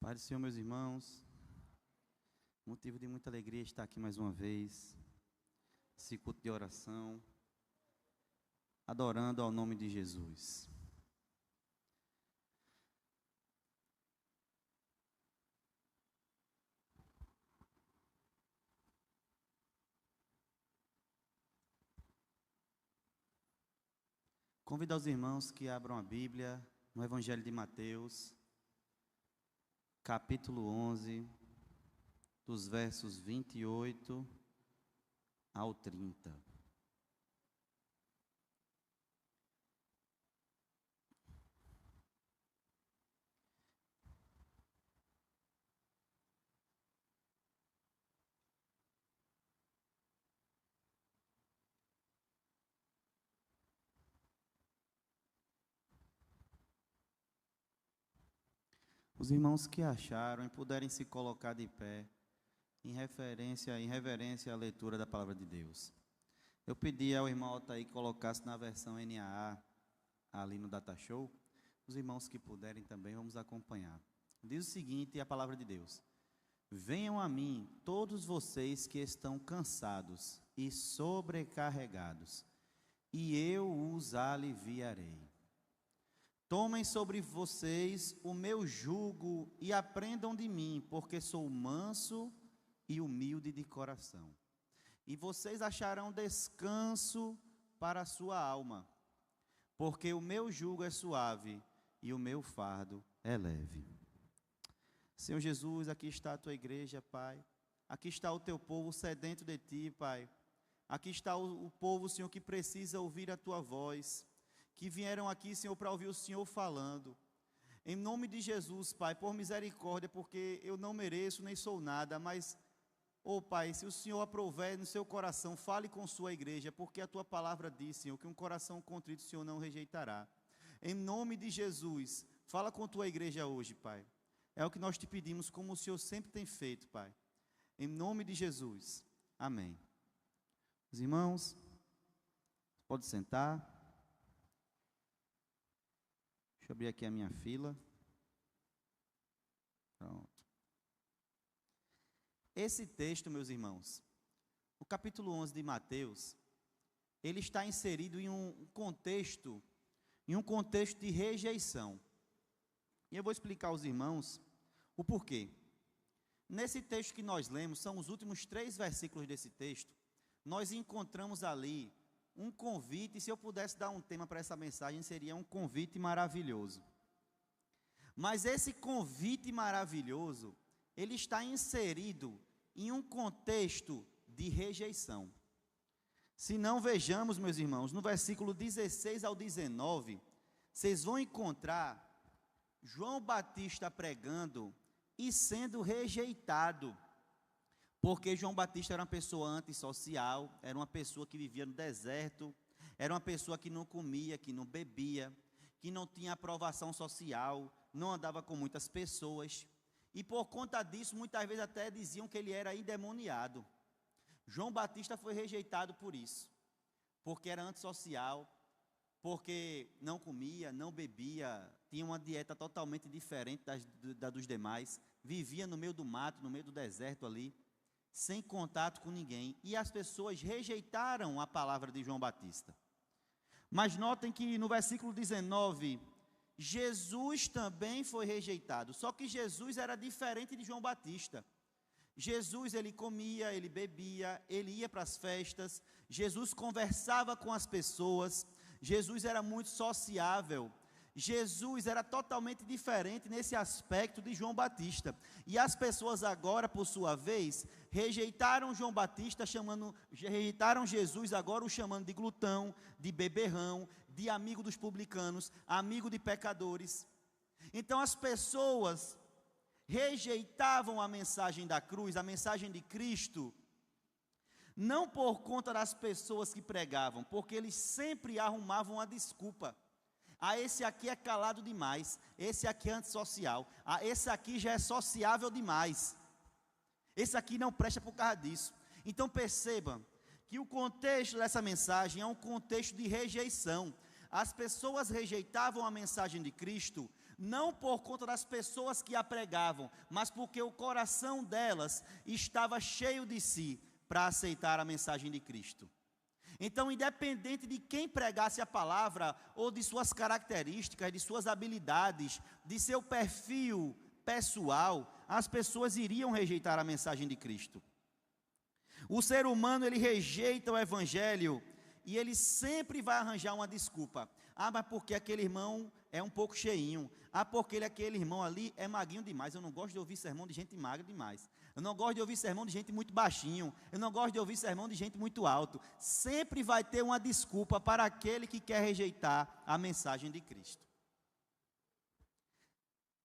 Pai do Senhor, meus irmãos, motivo de muita alegria estar aqui mais uma vez, esse culto de oração, adorando ao nome de Jesus. Convido os irmãos que abram a Bíblia no Evangelho de Mateus, capítulo 11, dos versos 28 ao 30. Os irmãos que acharam e puderem se colocar de pé, em reverência à leitura da palavra de Deus. Eu pedi ao irmão Altair que colocasse na versão NAA, ali no Data Show. Os irmãos que puderem também, vamos acompanhar. Diz o seguinte, a palavra de Deus: venham a mim todos vocês que estão cansados e sobrecarregados, e eu os aliviarei. Tomem sobre vocês o meu jugo e aprendam de mim, porque sou manso e humilde de coração. E vocês acharão descanso para a sua alma, porque o meu jugo é suave e o meu fardo é leve. Senhor Jesus, aqui está a tua igreja, Pai. Aqui está o teu povo sedento de ti, Pai. Aqui está o povo, Senhor, que precisa ouvir a tua voz, que vieram aqui, Senhor, para ouvir o Senhor falando. Em nome de Jesus, Pai, por misericórdia, porque eu não mereço, nem sou nada, mas, Pai, se o Senhor aprouver no seu coração, fale com sua igreja, porque a tua palavra diz, Senhor, que um coração contrito o Senhor não rejeitará. Em nome de Jesus, fala com tua igreja hoje, Pai. É o que nós te pedimos, como o Senhor sempre tem feito, Pai. Em nome de Jesus. Amém. Os irmãos, pode sentar. Deixa eu abrir aqui a minha fila. Pronto. Esse texto, meus irmãos, o capítulo 11 de Mateus, ele está inserido em um contexto de rejeição. E eu vou explicar aos irmãos o porquê. Nesse texto que nós lemos, são os últimos 3 versículos desse texto, nós encontramos ali um convite. Se eu pudesse dar um tema para essa mensagem, seria um convite maravilhoso. Mas esse convite maravilhoso, ele está inserido em um contexto de rejeição. Se não, vejamos, meus irmãos, no versículo 16 ao 19, vocês vão encontrar João Batista pregando e sendo rejeitado. Porque João Batista era uma pessoa antissocial, era uma pessoa que vivia no deserto, era uma pessoa que não comia, que não bebia, que não tinha aprovação social, não andava com muitas pessoas. E por conta disso, muitas vezes até diziam que ele era endemoniado. João Batista foi rejeitado por isso, porque era antissocial, porque não comia, não bebia, tinha uma dieta totalmente diferente da dos demais, vivia no meio do mato, no meio do deserto ali, sem contato com ninguém, e as pessoas rejeitaram a palavra de João Batista. Mas notem que no versículo 19, Jesus também foi rejeitado, só que Jesus era diferente de João Batista. Jesus, ele comia, ele bebia, ele ia para as festas, Jesus conversava com as pessoas, Jesus era muito sociável. Jesus era totalmente diferente nesse aspecto de João Batista. E as pessoas agora, por sua vez, rejeitaram João Batista, rejeitaram Jesus agora o chamando de glutão, de beberrão, de amigo dos publicanos, amigo de pecadores. Então as pessoas rejeitavam a mensagem da cruz, a mensagem de Cristo, não por conta das pessoas que pregavam, porque eles sempre arrumavam uma desculpa. Esse aqui é calado demais, esse aqui é antissocial, esse aqui já é sociável demais, esse aqui não presta por causa disso. Então perceba que o contexto dessa mensagem é um contexto de rejeição. As pessoas rejeitavam a mensagem de Cristo, não por conta das pessoas que a pregavam, mas porque o coração delas estava cheio de si para aceitar a mensagem de Cristo. Então, independente de quem pregasse a palavra, ou de suas características, de suas habilidades, de seu perfil pessoal, as pessoas iriam rejeitar a mensagem de Cristo. O ser humano, ele rejeita o evangelho e ele sempre vai arranjar uma desculpa. Ah, mas porque aquele irmão é um pouco cheinho. Ah, porque aquele irmão ali é magrinho demais. Eu não gosto de ouvir sermão de gente magra demais. Eu não gosto de ouvir sermão de gente muito baixinho. Eu não gosto de ouvir sermão de gente muito alto. Sempre vai ter uma desculpa para aquele que quer rejeitar a mensagem de Cristo.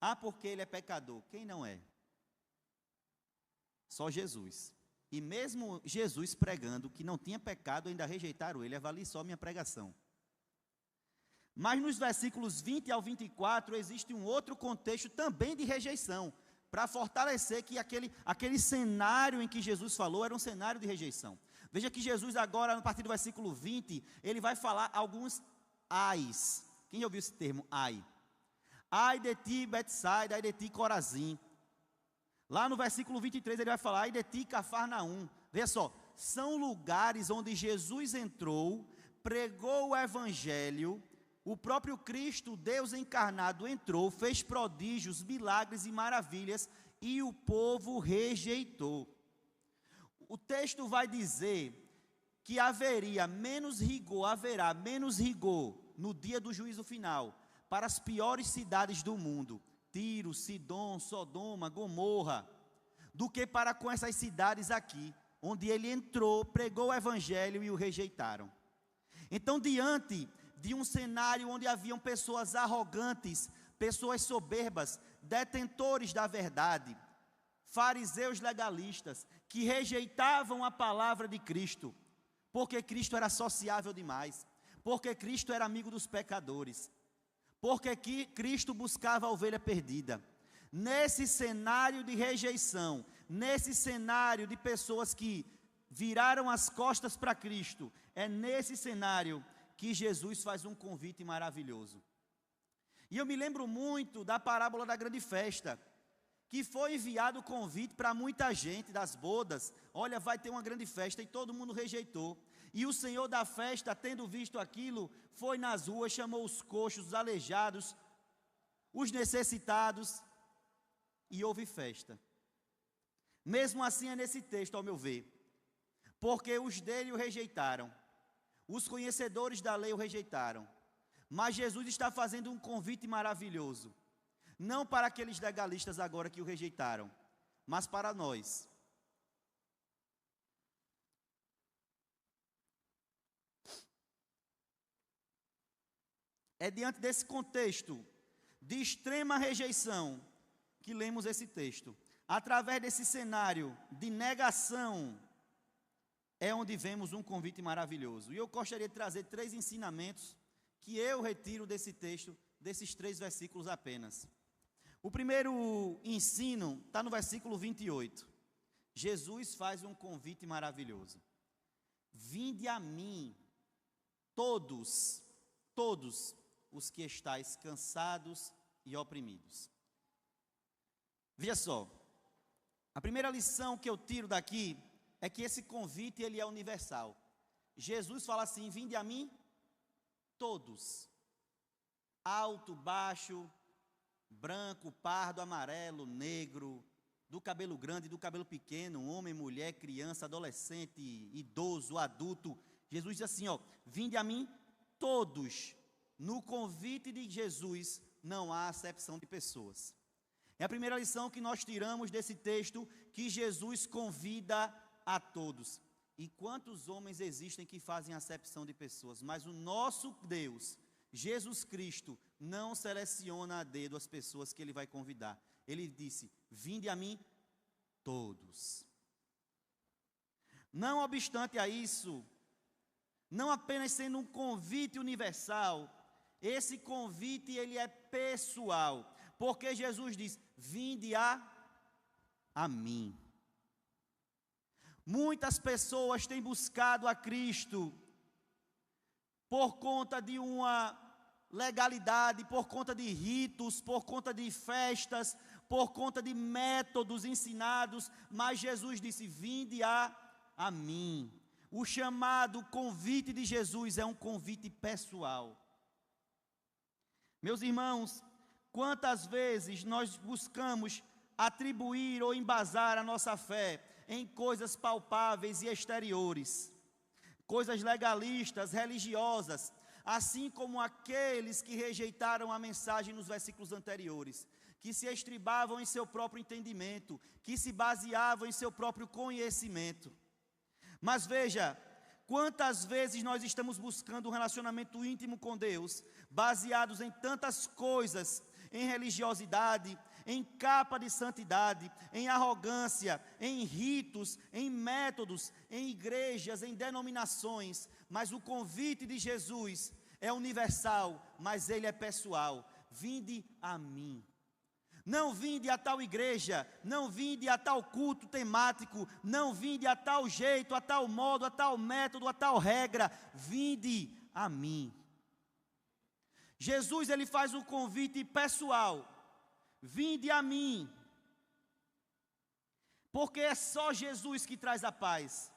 Ah, porque ele é pecador. Quem não é? Só Jesus. E mesmo Jesus pregando que não tinha pecado, ainda rejeitaram ele. Avalie só minha pregação. Mas nos versículos 20 ao 24, existe um outro contexto também de rejeição, para fortalecer que aquele cenário em que Jesus falou era um cenário de rejeição. Veja que Jesus agora, a partir do versículo 20, ele vai falar alguns ais. Quem já ouviu esse termo, ai? Ai de ti, Betsaida, ai de ti, Corazim. Lá no versículo 23, ele vai falar, ai de ti, Cafarnaum. Veja só, são lugares onde Jesus entrou, pregou o evangelho. O próprio Cristo, Deus encarnado, entrou, fez prodígios, milagres e maravilhas, e o povo rejeitou. O texto vai dizer que haverá menos rigor no dia do juízo final, para as piores cidades do mundo, Tiro, Sidom, Sodoma, Gomorra, do que para com essas cidades aqui, onde ele entrou, pregou o evangelho e o rejeitaram. Então, diante de um cenário onde haviam pessoas arrogantes, pessoas soberbas, detentores da verdade, fariseus legalistas, que rejeitavam a palavra de Cristo, porque Cristo era sociável demais, porque Cristo era amigo dos pecadores, porque Cristo buscava a ovelha perdida. Nesse cenário de rejeição, nesse cenário de pessoas que viraram as costas para Cristo, é nesse cenário que Jesus faz um convite maravilhoso. E eu me lembro muito da parábola da grande festa, que foi enviado o convite para muita gente das bodas. Olha, vai ter uma grande festa, e todo mundo rejeitou. E o Senhor da festa, tendo visto aquilo, foi nas ruas, chamou os coxos, os aleijados, os necessitados, e houve festa. Mesmo assim é nesse texto, ao meu ver, porque os dele o rejeitaram. Os conhecedores da lei o rejeitaram, mas Jesus está fazendo um convite maravilhoso, não para aqueles legalistas agora que o rejeitaram, mas para nós. É diante desse contexto de extrema rejeição que lemos esse texto. Através desse cenário de negação, é onde vemos um convite maravilhoso. E eu gostaria de trazer 3 ensinamentos que eu retiro desse texto, desses 3 versículos apenas. O primeiro ensino está no versículo 28. Jesus faz um convite maravilhoso. Vinde a mim, todos os que estáis cansados e oprimidos. Veja só, a primeira lição que eu tiro daqui é que esse convite, ele é universal. Jesus fala assim, vinde a mim, todos, alto, baixo, branco, pardo, amarelo, negro, do cabelo grande, do cabelo pequeno, homem, mulher, criança, adolescente, idoso, adulto. Jesus diz assim, vinde a mim, todos. No convite de Jesus, não há acepção de pessoas. É a primeira lição que nós tiramos desse texto, que Jesus convida a todos. E quantos homens existem que fazem acepção de pessoas? Mas o nosso Deus, Jesus Cristo, não seleciona a dedo as pessoas que Ele vai convidar. Ele disse, vinde a mim todos. Não obstante a isso, não apenas sendo um convite universal, esse convite ele é pessoal. Porque Jesus diz, vinde a mim. Muitas pessoas têm buscado a Cristo por conta de uma legalidade, por conta de ritos, por conta de festas, por conta de métodos ensinados, mas Jesus disse: vinde a mim. O chamado, o convite de Jesus é um convite pessoal. Meus irmãos, quantas vezes nós buscamos atribuir ou embasar a nossa fé em coisas palpáveis e exteriores, coisas legalistas, religiosas, assim como aqueles que rejeitaram a mensagem nos versículos anteriores, que se estribavam em seu próprio entendimento, que se baseavam em seu próprio conhecimento. Mas veja, quantas vezes nós estamos buscando um relacionamento íntimo com Deus, baseados em tantas coisas, em religiosidade, em capa de santidade, em arrogância, em ritos, em métodos, em igrejas, em denominações, mas o convite de Jesus é universal, mas ele é pessoal. Vinde a mim. Não vinde a tal igreja, não vinde a tal culto temático, não vinde a tal jeito, a tal modo, a tal método, a tal regra. Vinde a mim. Jesus, ele faz um convite pessoal. Vinde a mim. Porque é só Jesus que traz a paz.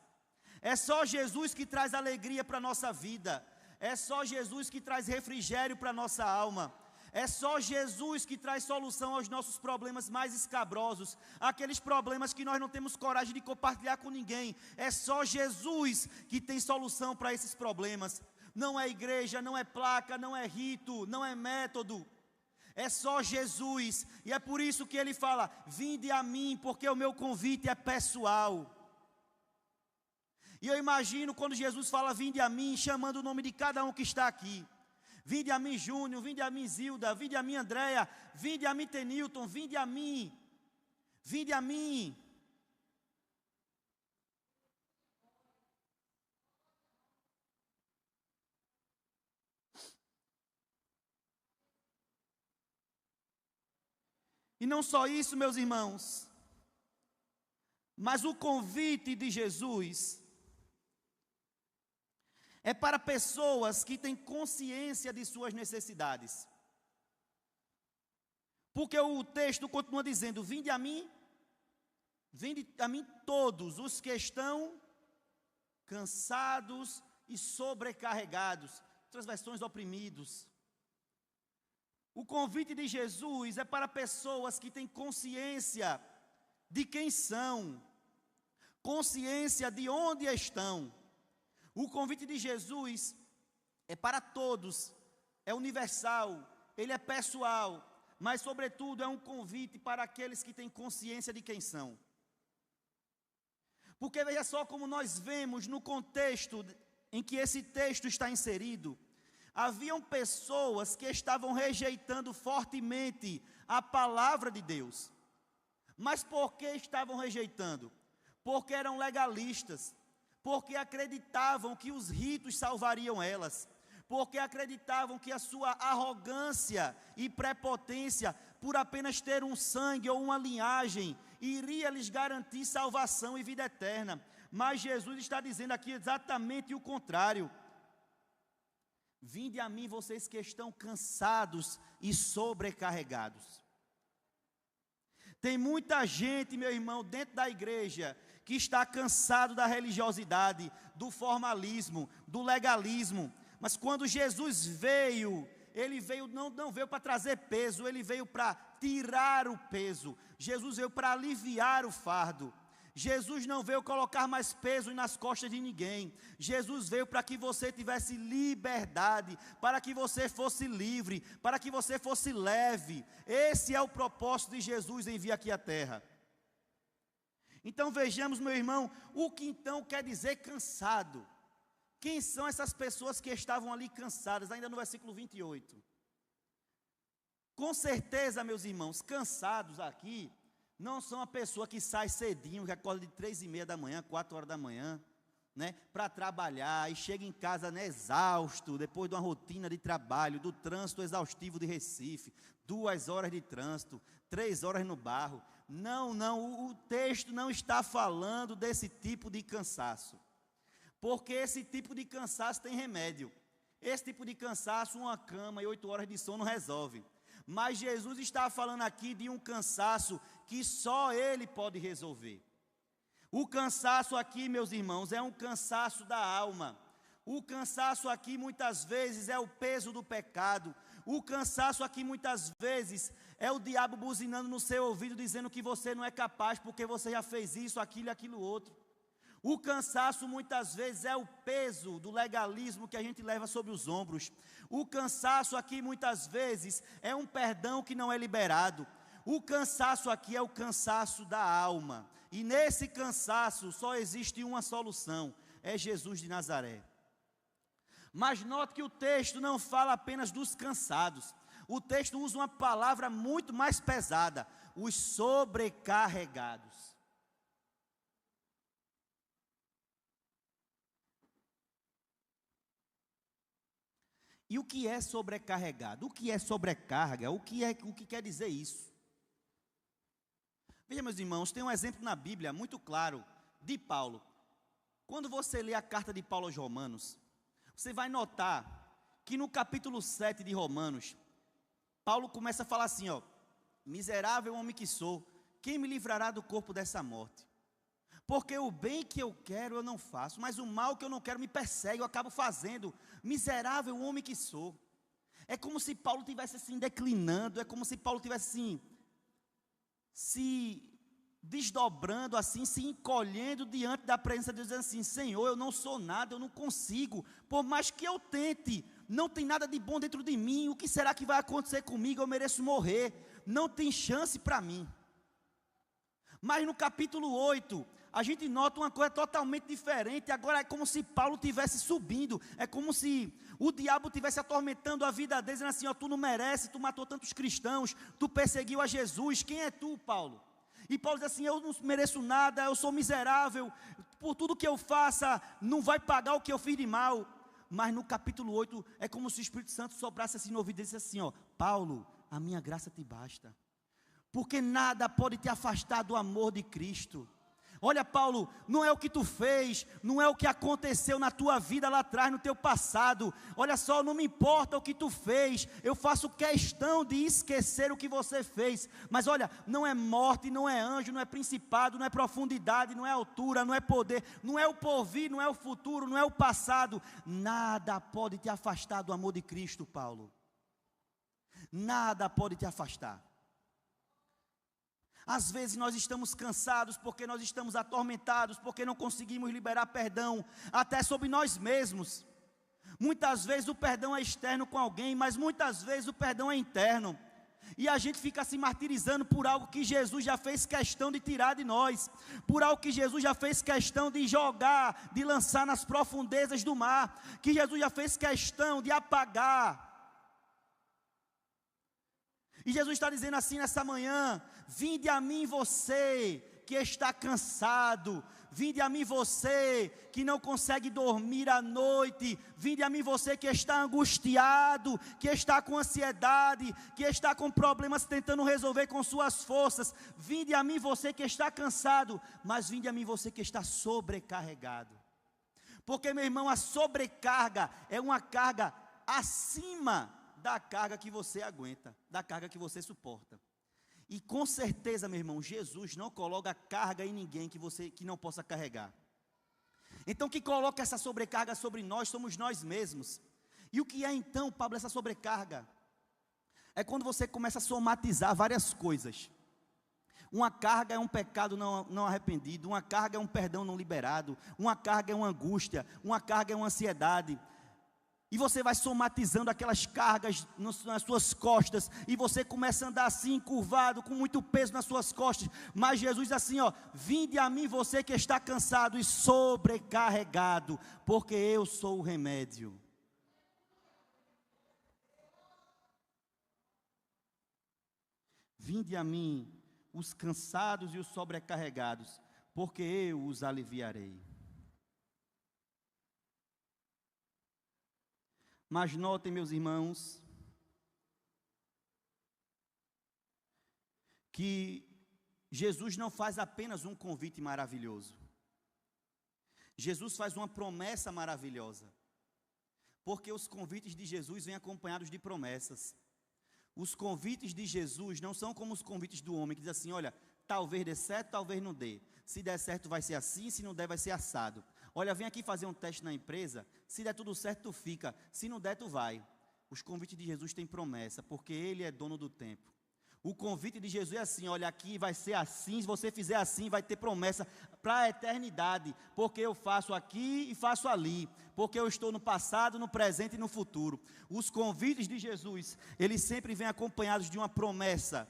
É só Jesus que traz alegria para a nossa vida. É só Jesus que traz refrigério para a nossa alma. É só Jesus que traz solução aos nossos problemas mais escabrosos, aqueles problemas que nós não temos coragem de compartilhar com ninguém. É só Jesus que tem solução para esses problemas. Não é igreja, não é placa, não é rito, não é método. É só Jesus. E é por isso que ele fala: vinde a mim, porque o meu convite é pessoal. E eu imagino quando Jesus fala vinde a mim, chamando o nome de cada um que está aqui. Vinde a mim, Júnior, vinde a mim, Zilda, vinde a mim, Andréia, vinde a mim, Tenilton, vinde a mim, vinde a mim. E não só isso, meus irmãos, mas o convite de Jesus é para pessoas que têm consciência de suas necessidades. Porque o texto continua dizendo: vinde a mim todos os que estão cansados e sobrecarregados. Outras versões, oprimidos. O convite de Jesus é para pessoas que têm consciência de quem são, consciência de onde estão. O convite de Jesus é para todos, é universal, ele é pessoal, mas sobretudo é um convite para aqueles que têm consciência de quem são. Porque veja só como nós vemos no contexto em que esse texto está inserido, haviam pessoas que estavam rejeitando fortemente a palavra de Deus. Mas por que estavam rejeitando? Porque eram legalistas. Porque acreditavam que os ritos salvariam elas, porque acreditavam que a sua arrogância e prepotência, por apenas ter um sangue ou uma linhagem, iria lhes garantir salvação e vida eterna. Mas Jesus está dizendo aqui exatamente o contrário. Vinde a mim, vocês que estão cansados e sobrecarregados. Tem muita gente, meu irmão, dentro da igreja, que está cansado da religiosidade, do formalismo, do legalismo. Mas quando Jesus veio, ele veio, não veio para trazer peso, ele veio para tirar o peso. Jesus veio para aliviar o fardo. Jesus não veio colocar mais peso nas costas de ninguém. Jesus veio para que você tivesse liberdade, para que você fosse livre, para que você fosse leve. Esse é o propósito de Jesus em vir aqui à terra. Então vejamos, meu irmão, o que então quer dizer cansado. Quem são essas pessoas que estavam ali cansadas, ainda no versículo 28? Com certeza, meus irmãos, cansados aqui, não são a pessoa que sai cedinho, que acorda de 3:30 da manhã, 4 horas da manhã, para trabalhar, e chega em casa exausto, depois de uma rotina de trabalho, do trânsito exaustivo de Recife, 2 horas de trânsito, 3 horas no barro. Não, o texto não está falando desse tipo de cansaço, porque esse tipo de cansaço tem remédio. Esse tipo de cansaço, uma cama e 8 horas de sono não resolve. Mas Jesus está falando aqui de um cansaço que só Ele pode resolver. O cansaço aqui, meus irmãos, é um cansaço da alma. O cansaço aqui muitas vezes é o peso do pecado. O cansaço aqui muitas vezes é o diabo buzinando no seu ouvido, dizendo que você não é capaz, porque você já fez isso, aquilo e aquilo outro. O cansaço muitas vezes é o peso do legalismo que a gente leva sobre os ombros. O cansaço aqui muitas vezes é um perdão que não é liberado. O cansaço aqui é o cansaço da alma. E nesse cansaço só existe uma solução, é Jesus de Nazaré. Mas note que o texto não fala apenas dos cansados. O texto usa uma palavra muito mais pesada, os sobrecarregados. E o que é sobrecarregado? O que é sobrecarga? O que quer dizer isso? Veja, meus irmãos, tem um exemplo na Bíblia muito claro de Paulo. Quando você lê a carta de Paulo aos Romanos, você vai notar que no capítulo 7 de Romanos, Paulo começa a falar assim, ó: miserável homem que sou, quem me livrará do corpo dessa morte? Porque o bem que eu quero eu não faço, mas o mal que eu não quero me persegue, eu acabo fazendo. Miserável homem que sou. É como se Paulo estivesse assim declinando, é como se Paulo estivesse assim, se desdobrando assim, se encolhendo diante da presença de Deus, dizendo assim: Senhor, eu não sou nada, eu não consigo, por mais que eu tente, não tem nada de bom dentro de mim, o que será que vai acontecer comigo? Eu mereço morrer, não tem chance para mim. Mas no capítulo 8, a gente nota uma coisa totalmente diferente. Agora é como se Paulo estivesse subindo, é como se o diabo estivesse atormentando a vida dele, dizendo assim: ó, tu não merece, tu matou tantos cristãos, tu perseguiu a Jesus, quem é tu, Paulo? E Paulo diz assim: eu não mereço nada, eu sou miserável, por tudo que eu faça, não vai pagar o que eu fiz de mal. Mas no capítulo 8, é como se o Espírito Santo soprasse assim no ouvido e disse assim: ó, Paulo, a minha graça te basta, porque nada pode te afastar do amor de Cristo. Olha, Paulo, não é o que tu fez, não é o que aconteceu na tua vida lá atrás, no teu passado. Olha só, não me importa o que tu fez, eu faço questão de esquecer o que você fez. Mas olha, não é morte, não é anjo, não é principado, não é profundidade, não é altura, não é poder, não é o porvir, não é o futuro, não é o passado. Nada pode te afastar do amor de Cristo, Paulo. Nada pode te afastar. Às vezes nós estamos cansados porque nós estamos atormentados, porque não conseguimos liberar perdão, até sobre nós mesmos. Muitas vezes o perdão é externo com alguém, mas muitas vezes o perdão é interno. E a gente fica se martirizando por algo que Jesus já fez questão de tirar de nós, por algo que Jesus já fez questão de jogar, de lançar nas profundezas do mar, que Jesus já fez questão de apagar. E Jesus está dizendo assim nessa manhã: vinde a mim você que está cansado, vinde a mim você que não consegue dormir à noite, vinde a mim você que está angustiado, que está com ansiedade, que está com problemas tentando resolver com suas forças, vinde a mim você que está cansado, mas vinde a mim você que está sobrecarregado. Porque, meu irmão, a sobrecarga é uma carga acima da carga que você aguenta, da carga que você suporta. E com certeza, meu irmão, Jesus não coloca carga em ninguém que não possa carregar. Então, quem coloca essa sobrecarga sobre nós somos nós mesmos. E o que é então, Pablo, essa sobrecarga? É quando você começa a somatizar várias coisas. Uma carga é um pecado não arrependido, uma carga é um perdão não liberado, uma carga é uma angústia, uma carga é uma ansiedade. E você vai somatizando aquelas cargas nas suas costas, e você começa a andar assim, curvado, com muito peso nas suas costas. Mas Jesus diz assim, ó: vinde a mim você que está cansado e sobrecarregado, porque eu sou o remédio. Vinde a mim os cansados e os sobrecarregados, porque eu os aliviarei. Mas notem, meus irmãos, que Jesus não faz apenas um convite maravilhoso. Jesus faz uma promessa maravilhosa. Porque os convites de Jesus vêm acompanhados de promessas. Os convites de Jesus não são como os convites do homem, que diz assim, olha, talvez dê certo, talvez não dê. Se der certo vai ser assim, se não der vai ser assado. Olha, vem aqui fazer um teste na empresa, se der tudo certo tu fica, se não der tu vai. Os convites de Jesus têm promessa, porque Ele é dono do tempo. O convite de Jesus é assim, olha, aqui vai ser assim, se você fizer assim, vai ter promessa para a eternidade, porque eu faço aqui e faço ali, porque eu estou no passado, no presente e no futuro. Os convites de Jesus, eles sempre vêm acompanhados de uma promessa.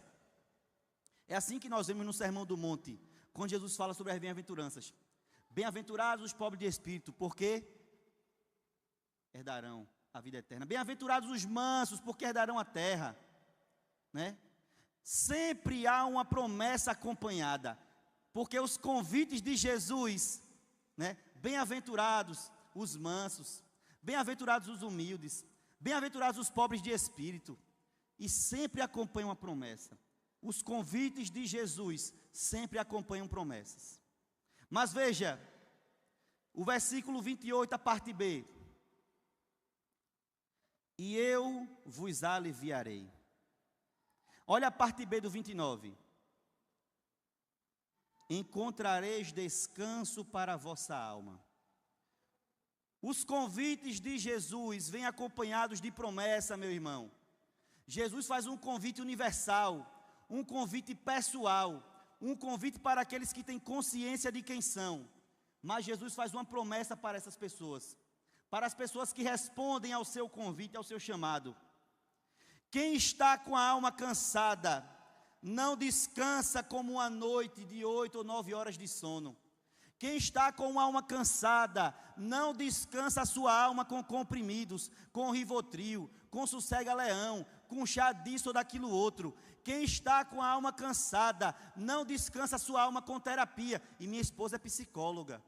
É assim que nós vemos no Sermão do Monte, quando Jesus fala sobre as bem-aventuranças. Bem-aventurados os pobres de espírito, porque herdarão a vida eterna. Bem-aventurados os mansos, porque herdarão a terra, né? Sempre há uma promessa acompanhada, porque os convites de Jesus, né? Bem-aventurados os mansos, bem-aventurados os humildes, bem-aventurados os pobres de espírito, e sempre acompanham uma promessa. Os convites de Jesus sempre acompanham promessas. Mas veja, o versículo 28, a parte B. E eu vos aliviarei. Olha a parte B do 29. Encontrareis descanso para a vossa alma. Os convites de Jesus vêm acompanhados de promessa, meu irmão. Jesus faz um convite universal, um convite pessoal, um convite para aqueles que têm consciência de quem são. Mas Jesus faz uma promessa para essas pessoas, para as pessoas que respondem ao seu convite, ao seu chamado. Quem está com a alma cansada, não descansa como uma noite de 8 ou 9 horas de sono. Quem está com a alma cansada, não descansa a sua alma com comprimidos, com Rivotril, com sossega-leão, com chá disso ou daquilo outro. Quem está com a alma cansada, não descansa a sua alma com terapia. E minha esposa é psicóloga.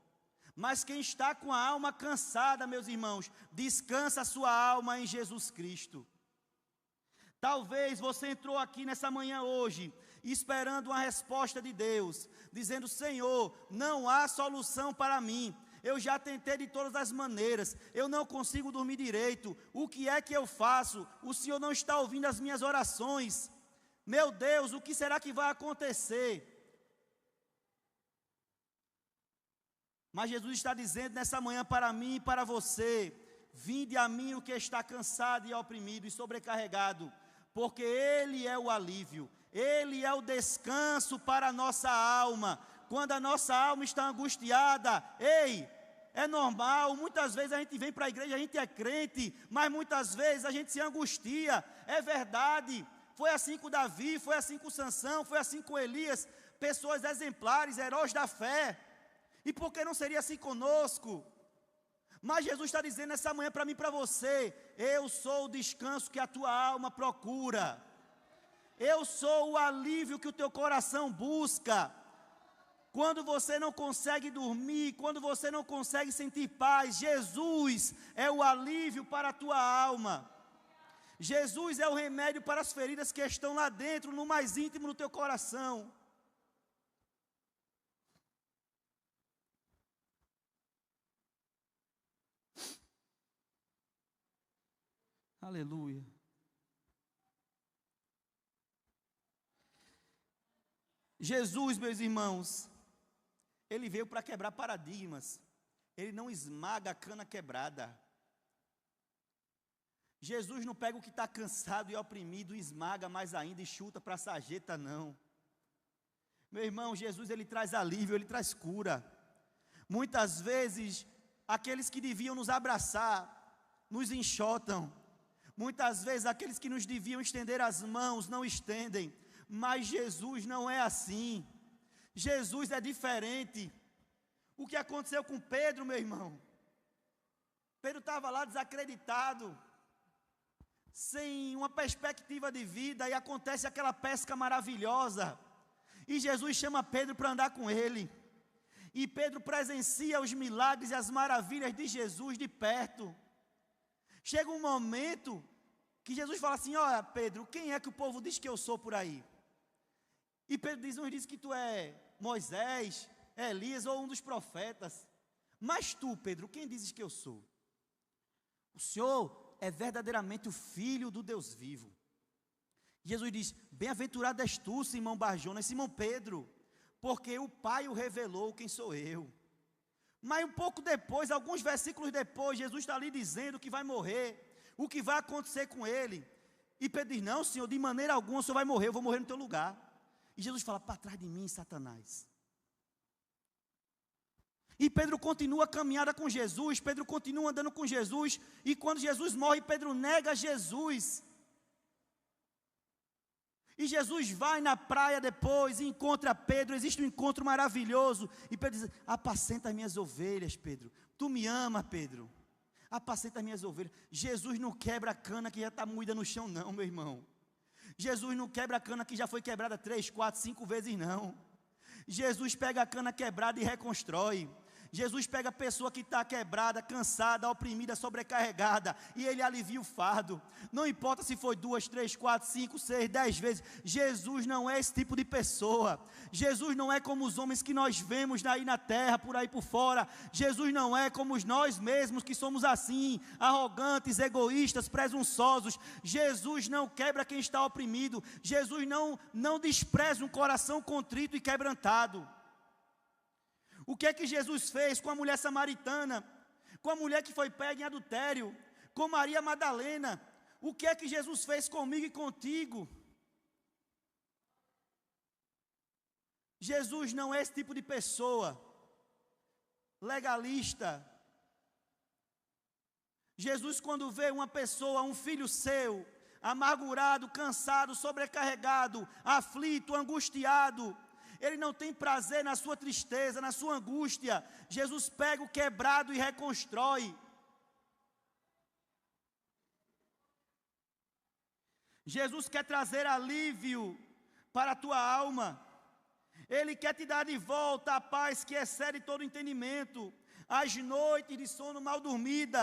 Mas quem está com a alma cansada, meus irmãos, descansa a sua alma em Jesus Cristo. Talvez você entrou aqui nessa manhã hoje, esperando uma resposta de Deus, dizendo, Senhor, não há solução para mim, eu já tentei de todas as maneiras, eu não consigo dormir direito, o que é que eu faço? O Senhor não está ouvindo as minhas orações, meu Deus, o que será que vai acontecer? Mas Jesus está dizendo nessa manhã para mim e para você, vinde a mim o que está cansado e oprimido e sobrecarregado, porque Ele é o alívio, Ele é o descanso para a nossa alma. Quando a nossa alma está angustiada, ei, é normal, muitas vezes a gente vem para a igreja, a gente é crente, mas muitas vezes a gente se angustia, é verdade. Foi assim com Davi, foi assim com Sansão, foi assim com Elias, pessoas exemplares, heróis da fé. E por que não seria assim conosco? Mas Jesus está dizendo nessa manhã para mim e para você, eu sou o descanso que a tua alma procura, eu sou o alívio que o teu coração busca. Quando você não consegue dormir, quando você não consegue sentir paz, Jesus é o alívio para a tua alma. Jesus é o remédio para as feridas que estão lá dentro, no mais íntimo do teu coração. Aleluia. Jesus, meus irmãos, Ele veio para quebrar paradigmas. Ele não esmaga a cana quebrada. Jesus não pega o que está cansado e oprimido, esmaga mais ainda e chuta para a sarjeta, não. Meu irmão, Jesus, Ele traz alívio, Ele traz cura. Muitas vezes, aqueles que deviam nos abraçar, nos enxotam. Muitas vezes, aqueles que nos deviam estender as mãos, não estendem. Mas Jesus não é assim. Jesus é diferente. O que aconteceu com Pedro, meu irmão? Pedro estava lá desacreditado, sem uma perspectiva de vida, e acontece aquela pesca maravilhosa. E Jesus chama Pedro para andar com ele. E Pedro presencia os milagres e as maravilhas de Jesus de perto. Chega um momento que Jesus fala assim, olha Pedro, quem é que o povo diz que eu sou por aí? E Pedro diz, uns diz que tu é Moisés, Elias ou um dos profetas. Mas tu, Pedro, quem dizes que eu sou? O Senhor é verdadeiramente o Filho do Deus vivo. Jesus diz: bem-aventurado és tu, Simão Barjona, Simão Pedro, porque o Pai o revelou quem sou eu. Mas um pouco depois, alguns versículos depois, Jesus está ali dizendo que vai morrer, o que vai acontecer com ele. E Pedro diz: não, Senhor, de maneira alguma o Senhor vai morrer, eu vou morrer no teu lugar. E Jesus fala: para trás de mim, Satanás. E Pedro continua a caminhada com Jesus, Pedro continua andando com Jesus, e quando Jesus morre, Pedro nega Jesus. E Jesus vai na praia depois e encontra Pedro, existe um encontro maravilhoso, e Pedro diz: apacenta as minhas ovelhas, Pedro, tu me ama, Pedro, apacenta as minhas ovelhas. Jesus não quebra a cana que já está moída no chão não, meu irmão. Jesus não quebra a cana que já foi quebrada 3, 4, 5 vezes não. Jesus pega a cana quebrada e reconstrói. Jesus pega a pessoa que está quebrada, cansada, oprimida, sobrecarregada, e Ele alivia o fardo. Não importa se foi 2, 3, 4, 5, 6, 10 vezes. Jesus não é esse tipo de pessoa. Jesus não é como os homens que nós vemos aí na terra, por aí por fora. Jesus não é como nós mesmos que somos assim, arrogantes, egoístas, presunçosos. Jesus não quebra quem está oprimido. Jesus não despreza um coração contrito e quebrantado. O que é que Jesus fez com a mulher samaritana, com a mulher que foi pega em adultério, com Maria Madalena? O que é que Jesus fez comigo e contigo? Jesus não é esse tipo de pessoa legalista. Jesus, quando vê uma pessoa, um filho seu, amargurado, cansado, sobrecarregado, aflito, angustiado, Ele não tem prazer na sua tristeza, na sua angústia. Jesus pega o quebrado e reconstrói. Jesus quer trazer alívio para a tua alma. Ele quer te dar de volta a paz que excede todo entendimento, as noites de sono mal dormida,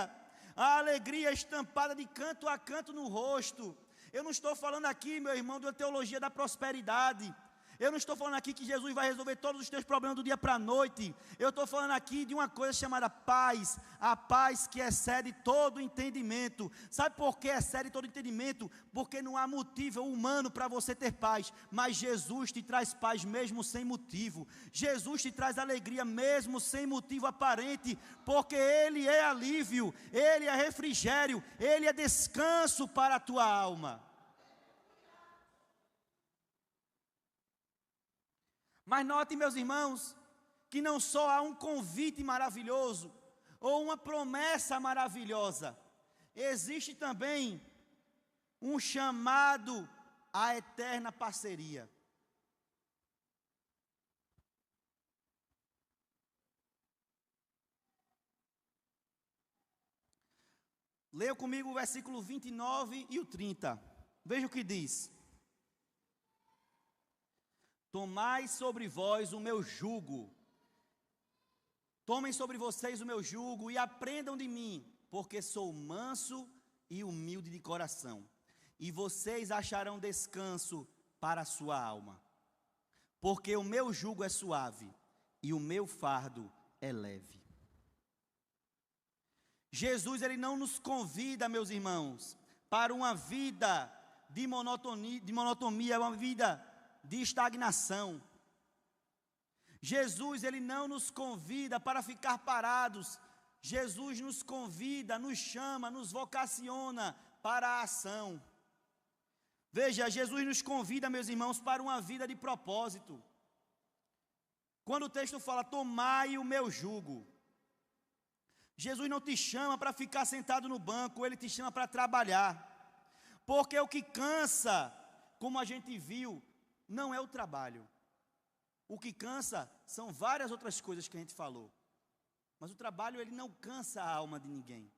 a alegria estampada de canto a canto no rosto. Eu não estou falando aqui, meu irmão, de uma teologia da prosperidade. Eu não estou falando aqui que Jesus vai resolver todos os teus problemas do dia para a noite. Eu estou falando aqui de uma coisa chamada paz. A paz que excede todo entendimento. Sabe por que excede todo entendimento? Porque não há motivo humano para você ter paz. Mas Jesus te traz paz mesmo sem motivo. Jesus te traz alegria mesmo sem motivo aparente. Porque Ele é alívio, Ele é refrigério, Ele é descanso para a tua alma. Mas note, meus irmãos, que não só há um convite maravilhoso, ou uma promessa maravilhosa, existe também um chamado à eterna parceria. Leia comigo o versículo 29 e o 30. Veja o que diz: tomai sobre vós o meu jugo, tomem sobre vocês o meu jugo e aprendam de mim, porque sou manso e humilde de coração, e vocês acharão descanso para a sua alma, porque o meu jugo é suave e o meu fardo é leve. Jesus, Ele não nos convida, meus irmãos, para uma vida de monotonia, uma vida de estagnação. Jesus, Ele não nos convida para ficar parados. Jesus nos convida, nos chama, nos vocaciona para a ação. Veja, Jesus nos convida, meus irmãos, para uma vida de propósito. Quando o texto fala, tomai o meu jugo, Jesus não te chama para ficar sentado no banco, Ele te chama para trabalhar. Porque o que cansa, como a gente viu, não é o trabalho. O que cansa são várias outras coisas que a gente falou. Mas o trabalho, ele não cansa a alma de ninguém.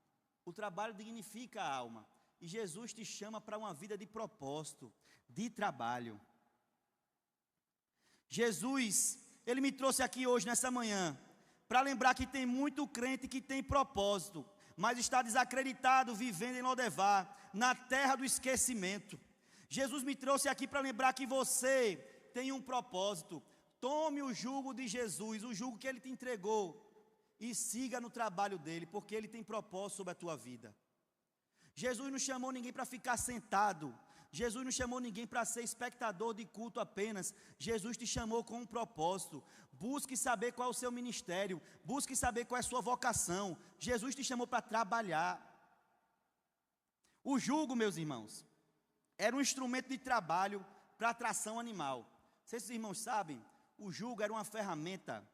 O trabalho dignifica a alma. E Jesus te chama para uma vida de propósito, de trabalho. Jesus, Ele me trouxe aqui hoje, nessa manhã, para lembrar que tem muito crente que tem propósito, mas está desacreditado, vivendo em Lodevar, na terra do esquecimento. Jesus me trouxe aqui para lembrar que você tem um propósito. Tome o jugo de Jesus, o jugo que Ele te entregou, e siga no trabalho dEle, porque Ele tem propósito sobre a tua vida. Jesus não chamou ninguém para ficar sentado. Jesus não chamou ninguém para ser espectador de culto apenas. Jesus te chamou com um propósito. Busque saber qual é o seu ministério. Busque saber qual é a sua vocação. Jesus te chamou para trabalhar. O jugo, meus irmãos, era um instrumento de trabalho para tração animal. Não sei se os irmãos sabem, o jugo era uma ferramenta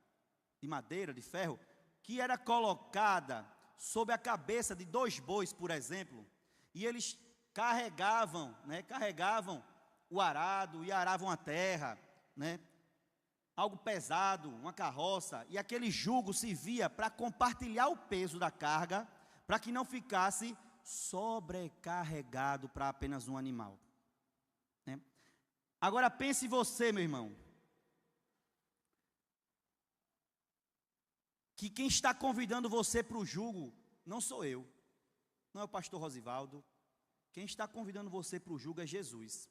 de madeira, de ferro, que era colocada sobre a cabeça de 2 bois, por exemplo, e eles carregavam o arado e aravam a terra, algo pesado, uma carroça, e aquele jugo servia para compartilhar o peso da carga, para que não ficasse sobrecarregado para apenas um animal. Agora pense você, meu irmão, que quem está convidando você para o jugo não sou eu, não é o pastor Rosivaldo. Quem está convidando você para o jugo é Jesus.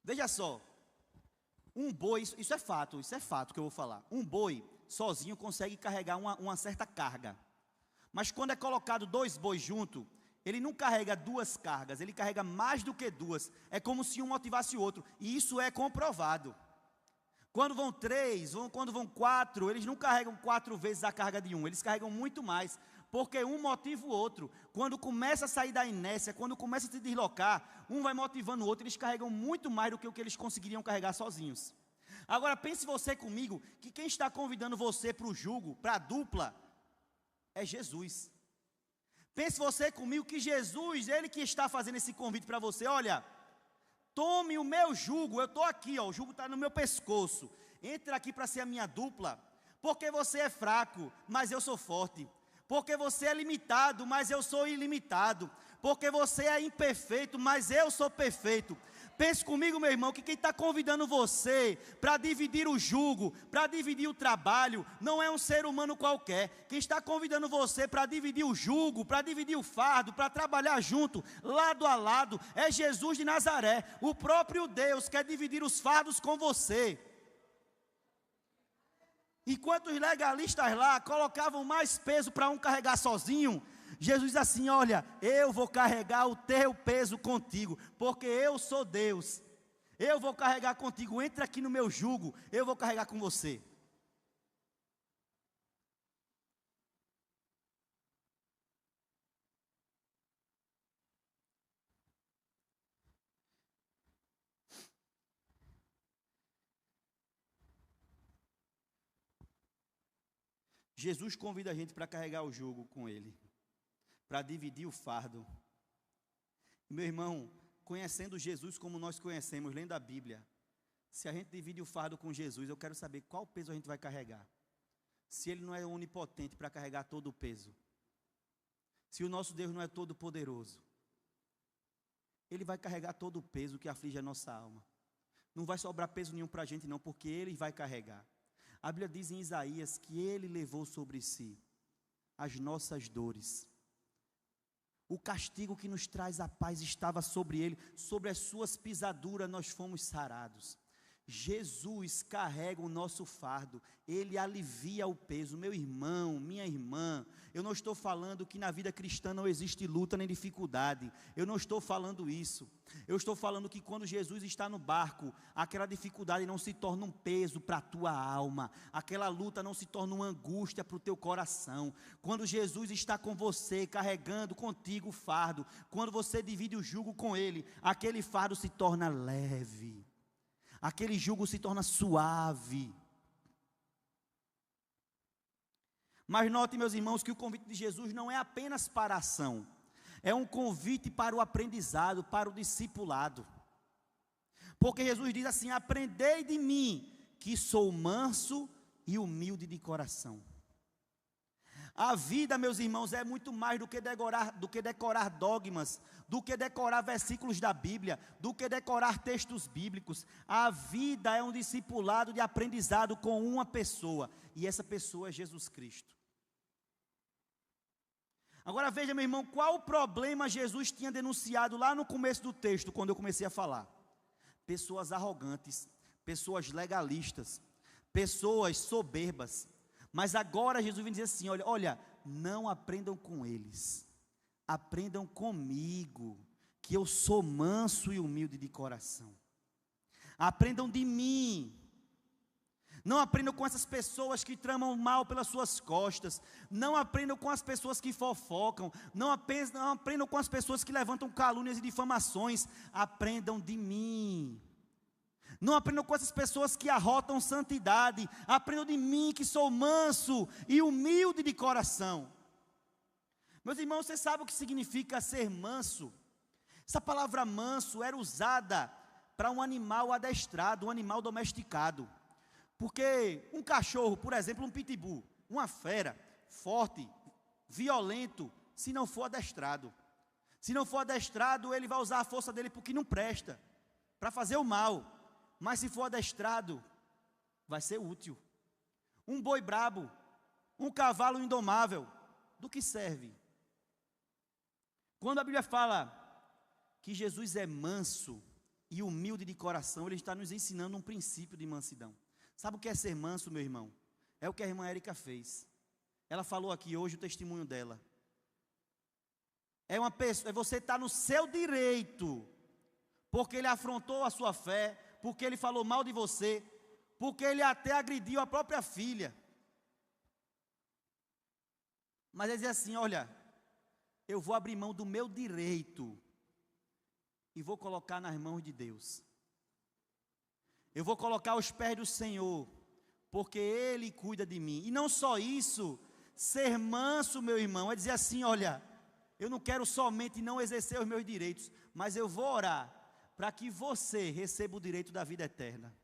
Veja só, um boi, isso é fato que eu vou falar. Um boi sozinho consegue carregar uma certa carga, mas quando é colocado 2 bois junto, ele não carrega 2 cargas, ele carrega mais do que 2, é como se um motivasse o outro, e isso é comprovado. Quando vão 3, quando vão 4, eles não carregam 4 vezes a carga de um, eles carregam muito mais, porque um motiva o outro. Quando começa a sair da inércia, quando começa a se deslocar, um vai motivando o outro, eles carregam muito mais do que o que eles conseguiriam carregar sozinhos. Agora pense você comigo, que quem está convidando você para o jugo, para a dupla, é Jesus. Pense você comigo que Jesus, Ele que está fazendo esse convite para você. Olha, tome o meu jugo, eu estou aqui, o jugo está no meu pescoço, entra aqui para ser a minha dupla, porque você é fraco, mas eu sou forte. Porque você é limitado, mas eu sou ilimitado. Porque você é imperfeito, mas eu sou perfeito. Pense comigo, meu irmão, que quem está convidando você para dividir o jugo, para dividir o trabalho, não é um ser humano qualquer. Quem está convidando você para dividir o jugo, para dividir o fardo, para trabalhar junto, lado a lado, é Jesus de Nazaré. O próprio Deus quer dividir os fardos com você. Enquanto os legalistas lá colocavam mais peso para um carregar sozinho, Jesus diz assim: olha, eu vou carregar o teu peso contigo, porque eu sou Deus, eu vou carregar contigo, entra aqui no meu jugo, eu vou carregar com você. Jesus convida a gente para carregar o jugo com Ele, para dividir o fardo. Meu irmão, conhecendo Jesus como nós conhecemos, lendo a Bíblia, se a gente divide o fardo com Jesus, eu quero saber qual peso a gente vai carregar. Se Ele não é onipotente para carregar todo o peso, se o nosso Deus não é todo poderoso, Ele vai carregar todo o peso que aflige a nossa alma. Não vai sobrar peso nenhum para a gente não, porque Ele vai carregar. A Bíblia diz em Isaías que Ele levou sobre si as nossas dores. O castigo que nos traz a paz estava sobre Ele, sobre as suas pisaduras nós fomos sarados. Jesus carrega o nosso fardo, Ele alivia o peso. Meu irmão, minha irmã, eu não estou falando que na vida cristã não existe luta nem dificuldade, eu não estou falando isso. Eu estou falando que quando Jesus está no barco, aquela dificuldade não se torna um peso para a tua alma, aquela luta não se torna uma angústia para o teu coração. Quando Jesus está com você, carregando contigo o fardo, quando você divide o jugo com Ele, aquele fardo se torna leve, aquele jugo se torna suave. Mas note, meus irmãos, que o convite de Jesus não é apenas para a ação, é um convite para o aprendizado, para o discipulado. Porque Jesus diz assim: aprendei de mim, que sou manso e humilde de coração. A vida, meus irmãos, é muito mais do que decorar dogmas, do que decorar versículos da Bíblia, do que decorar textos bíblicos. A vida é um discipulado de aprendizado com uma pessoa, e essa pessoa é Jesus Cristo. Agora veja, meu irmão, qual o problema Jesus tinha denunciado lá no começo do texto, quando eu comecei a falar? Pessoas arrogantes, pessoas legalistas, pessoas soberbas. Mas agora Jesus vem dizer assim: olha, não aprendam com eles, aprendam comigo, que eu sou manso e humilde de coração. Aprendam de mim. Não aprendam com essas pessoas que tramam mal pelas suas costas. Não aprendam com as pessoas que fofocam. Não aprendam com as pessoas que levantam calúnias e difamações. Aprendam de mim. Não aprendam com essas pessoas que arrotam santidade. Aprendam de mim, que sou manso e humilde de coração. Meus irmãos, vocês sabem o que significa ser manso? Essa palavra manso era usada para um animal adestrado, um animal domesticado. Porque um cachorro, por exemplo, um pitbull, uma fera, forte, violento, se não for adestrado. Se não for adestrado, ele vai usar a força dele porque não presta, para fazer o mal. Mas se for adestrado, vai ser útil. Um boi brabo, um cavalo indomável, do que serve? Quando a Bíblia fala que Jesus é manso e humilde de coração, ele está nos ensinando um princípio de mansidão. Sabe o que é ser manso, meu irmão? É o que a irmã Érica fez. Ela falou aqui hoje o testemunho dela. É você estar no seu direito, porque ele afrontou a sua fé, porque ele falou mal de você, porque ele até agrediu a própria filha. Mas ele dizia assim: olha, eu vou abrir mão do meu direito e vou colocar nas mãos de Deus. Eu vou colocar aos pés do Senhor, porque Ele cuida de mim. E não só isso, ser manso, meu irmão, é dizer assim: olha, eu não quero somente não exercer os meus direitos, mas eu vou orar para que você receba o direito da vida eterna.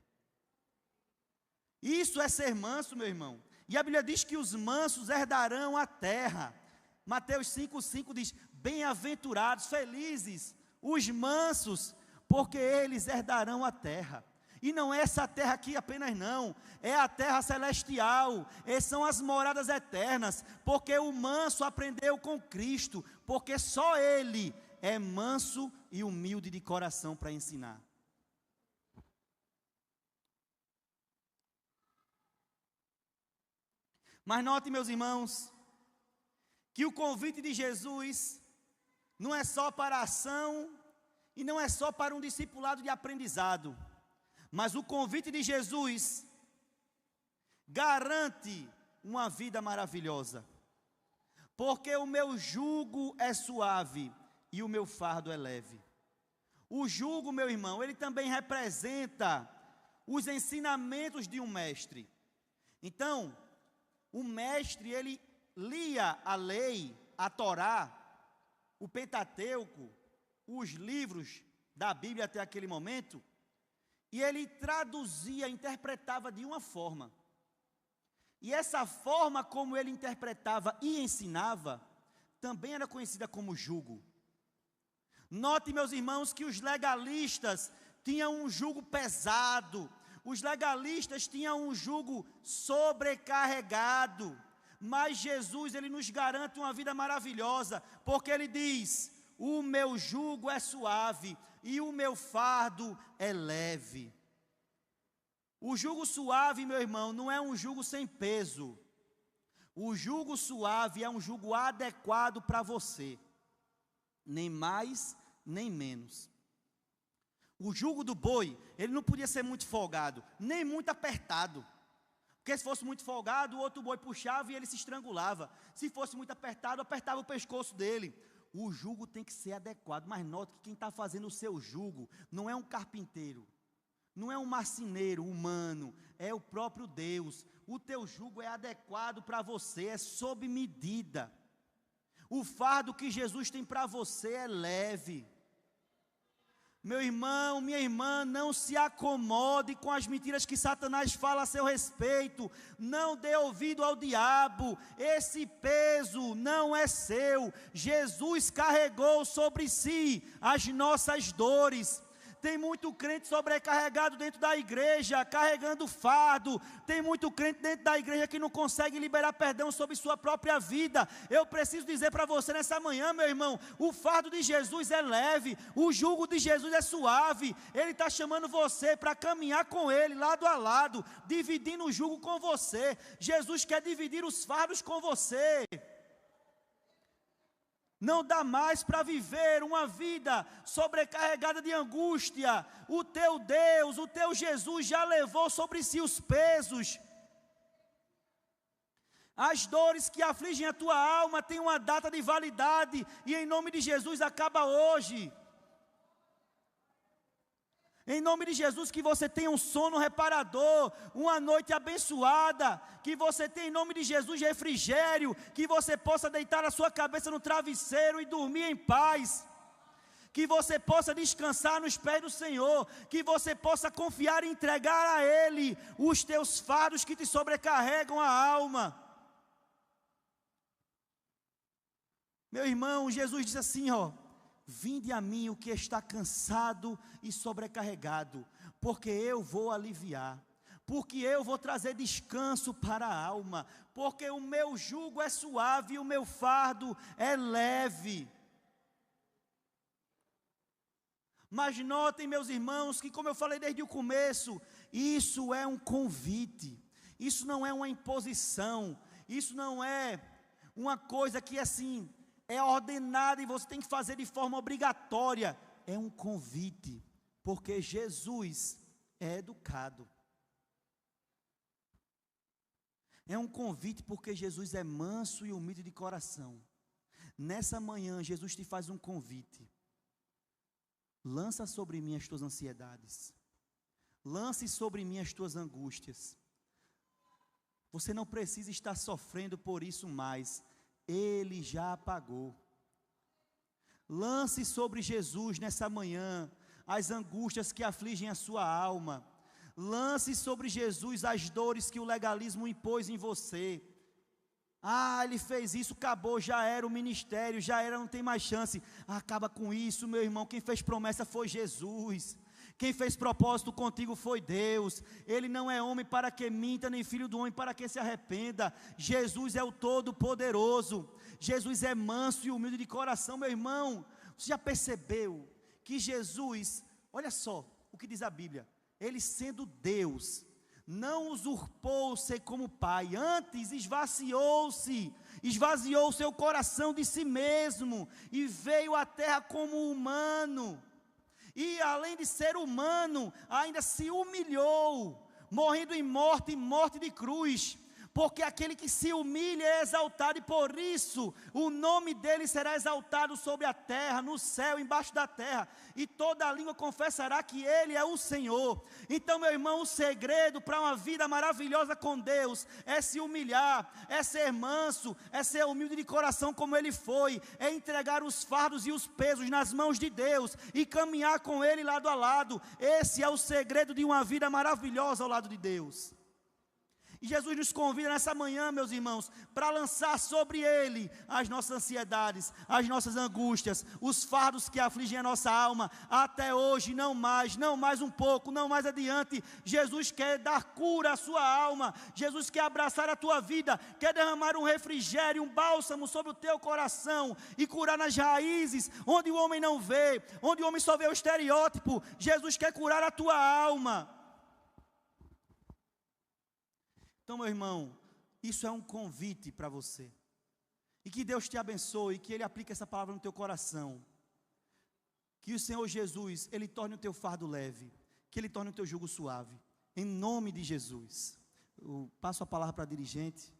Isso é ser manso, meu irmão. E a Bíblia diz que os mansos herdarão a terra. Mateus 5,5 diz: bem-aventurados, felizes, os mansos, porque eles herdarão a terra. E não é essa terra aqui apenas não, é a terra celestial, são as moradas eternas, porque o manso aprendeu com Cristo, porque só Ele é manso e humilde de coração para ensinar. Mas note, meus irmãos, que o convite de Jesus não é só para a ação e não é só para um discipulado de aprendizado. Mas o convite de Jesus garante uma vida maravilhosa. Porque o meu jugo é suave e o meu fardo é leve. O jugo, meu irmão, ele também representa os ensinamentos de um mestre. Então, o mestre, ele lia a lei, a Torá, o Pentateuco, os livros da Bíblia até aquele momento, e ele traduzia, interpretava de uma forma. E essa forma como ele interpretava e ensinava, também era conhecida como jugo. Note, meus irmãos, que os legalistas tinham um jugo pesado, os legalistas tinham um jugo sobrecarregado, mas Jesus, ele nos garante uma vida maravilhosa, porque ele diz: o meu jugo é suave e o meu fardo é leve. O jugo suave, meu irmão, não é um jugo sem peso. O jugo suave é um jugo adequado para você, nem mais, nem menos. O jugo do boi, ele não podia ser muito folgado, nem muito apertado. Porque se fosse muito folgado, o outro boi puxava e ele se estrangulava. Se fosse muito apertado, apertava o pescoço dele. O jugo tem que ser adequado, mas note que quem está fazendo o seu jugo não é um carpinteiro, não é um marceneiro humano, é o próprio Deus. O teu jugo é adequado para você, é sob medida. O fardo que Jesus tem para você é leve. Meu irmão, minha irmã, não se acomode com as mentiras que Satanás fala a seu respeito. Não dê ouvido ao diabo. Esse peso não é seu. Jesus carregou sobre si as nossas dores. Tem muito crente sobrecarregado dentro da igreja, carregando fardo. Tem muito crente dentro da igreja que não consegue liberar perdão sobre sua própria vida. Eu preciso dizer para você nessa manhã, meu irmão, o fardo de Jesus é leve, o jugo de Jesus é suave. Ele está chamando você para caminhar com Ele, lado a lado, dividindo o jugo com você. Jesus quer dividir os fardos com você. Não dá mais para viver uma vida sobrecarregada de angústia. O teu Deus, o teu Jesus já levou sobre si os pesos. As dores que afligem a tua alma têm uma data de validade, e em nome de Jesus acaba hoje. Em nome de Jesus, que você tenha um sono reparador, uma noite abençoada, que você tenha em nome de Jesus refrigério, que você possa deitar a sua cabeça no travesseiro e dormir em paz, que você possa descansar nos pés do Senhor, que você possa confiar e entregar a Ele os teus fardos que te sobrecarregam a alma. Meu irmão, Jesus disse assim, vinde a mim o que está cansado e sobrecarregado, porque eu vou aliviar, porque eu vou trazer descanso para a alma, porque o meu jugo é suave e o meu fardo é leve. Mas notem, meus irmãos, que como eu falei desde o começo, isso é um convite, isso não é uma imposição, isso não é uma coisa que assim é ordenada e você tem que fazer de forma obrigatória. É um convite, porque Jesus é educado. É um convite porque Jesus é manso e humilde de coração. Nessa manhã, Jesus te faz um convite. Lança sobre mim as tuas ansiedades. Lance sobre mim as tuas angústias. Você não precisa estar sofrendo por isso mais. Ele já pagou. Lance sobre Jesus nessa manhã as angústias que afligem a sua alma. Lance sobre Jesus as dores que o legalismo impôs em você. Ele fez isso, acabou, já era o ministério, já era, não tem mais chance. Acaba com isso, meu irmão. Quem fez promessa foi Jesus. Quem fez propósito contigo foi Deus. Ele não é homem para que minta, nem filho do homem para que se arrependa. Jesus é o Todo-Poderoso. Jesus é manso e humilde de coração, meu irmão. Você já percebeu que Jesus, olha só o que diz a Bíblia, ele sendo Deus, não usurpou-se como Pai, antes esvaziou seu coração de si mesmo, e veio à terra como humano. E além de ser humano, ainda se humilhou, morrendo em morte de cruz, porque aquele que se humilha é exaltado, e por isso o nome dele será exaltado sobre a terra, no céu, embaixo da terra, e toda a língua confessará que ele é o Senhor. Então, meu irmão, o segredo para uma vida maravilhosa com Deus é se humilhar, é ser manso, é ser humilde de coração como ele foi, é entregar os fardos e os pesos nas mãos de Deus e caminhar com ele lado a lado. Esse é o segredo de uma vida maravilhosa ao lado de Deus. E Jesus nos convida nessa manhã, meus irmãos, para lançar sobre Ele as nossas ansiedades, as nossas angústias, os fardos que afligem a nossa alma. Até hoje, não mais um pouco, não mais adiante. Jesus quer dar cura à sua alma. Jesus quer abraçar a tua vida, quer derramar um refrigério, um bálsamo sobre o teu coração e curar nas raízes, onde o homem não vê, onde o homem só vê o estereótipo. Jesus quer curar a tua alma. Então, meu irmão, isso é um convite para você. E que Deus te abençoe, que Ele aplique essa palavra no teu coração. Que o Senhor Jesus, Ele torne o teu fardo leve, que Ele torne o teu jugo suave. Em nome de Jesus. Eu passo a palavra para a dirigente.